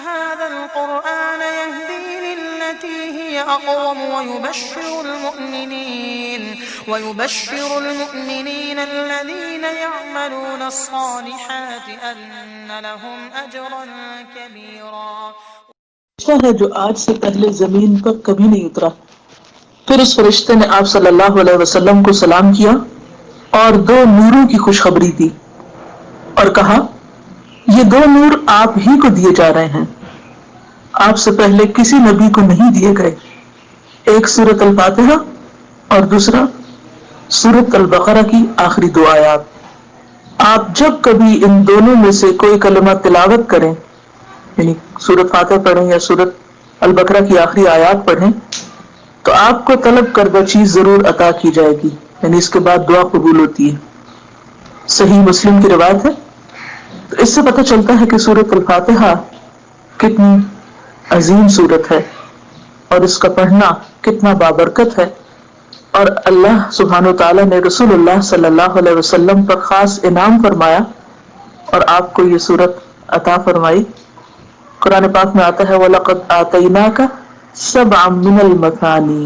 هذا القرآن يهدي للتي هي أقوم ويبشر المؤمنين الذين يعملون الصالحات أن لهم أجرا كبيرا. ہے جو آج سے پہلے زمین پر کبھی نہیں اترا. پھر اس فرشتے نے آپ صلی اللہ علیہ وسلم کو سلام کیا اور 2 نوروں کی خوشخبری دی اور کہا یہ 2 نور آپ ہی کو دیے جا رہے ہیں، آپ سے پہلے کسی نبی کو نہیں دیے گئے، ایک سورۃ الفاتحہ اور دوسرا سورۃ البقرہ کی آخری 2 آیات. آپ جب کبھی ان دونوں میں سے کوئی کلمہ تلاوت کریں، یعنی سورۃ فاتحہ پڑھیں یا سورۃ البقرہ کی آخری آیات پڑھیں، تو آپ کو طلب کردہ چیز ضرور عطا کی جائے گی، یعنی اس کے بعد دعا قبول ہوتی ہے. صحیح مسلم کی روایت ہے. تو اس سے پتہ چلتا ہے کہ سورۃ الفاتحہ کتنی عظیم سورت ہے اور اس کا پڑھنا کتنا بابرکت ہے، اور اللہ سبحانہ و تعالیٰ نے رسول اللہ صلی اللہ علیہ وسلم پر خاص انعام فرمایا اور آپ کو یہ سورت عطا فرمائی. قرآن پاک میں آتا ہے وَلَقَدْ آتَيْنَاكَ سَبْعًا مِّنَ الْمَثَانِي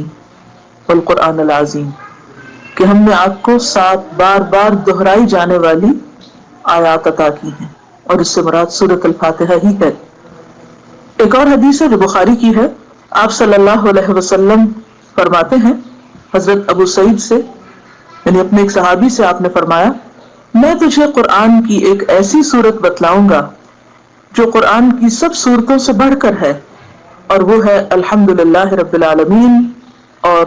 وَالْقُرْآنِ الْعَظِيمِ، کہ ہم نے آپ کو 7 بار بار دہرائی جانے والی آیات عطا کی ہیں، اور اس سے مراد سورۃ الفاتحہ ہی ہے. ایک اور حدیث ہے جو بخاری کی ہے. آپ صلی اللہ علیہ وسلم فرماتے ہیں حضرت ابو سعید سے، یعنی اپنے ایک صحابی سے آپ نے فرمایا میں تجھے قرآن کی ایک ایسی سورت بتلاؤں گا جو قرآن کی سب سورتوں سے بڑھ کر ہے، اور وہ ہے الحمدللہ رب العالمین، اور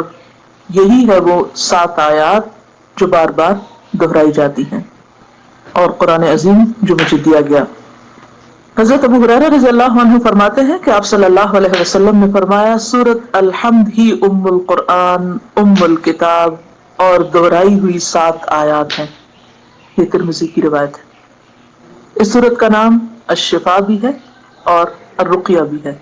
یہی ہے وہ 7 آیات جو بار بار دہرائی جاتی ہیں، اور قرآن عظیم جو مجھے دیا گیا. حضرت ابو ہریرہ رضی اللہ عنہ فرماتے ہیں کہ آپ صلی اللہ علیہ وسلم نے فرمایا سورۃ الحمد ہی ام القرآن ام الکتاب، اور دہرائی ہوئی 7 آیات ہیں. یہ ترمذی کی روایت ہے. اس سورت کا نام الشفا بھی ہے اور الرقیہ بھی ہے.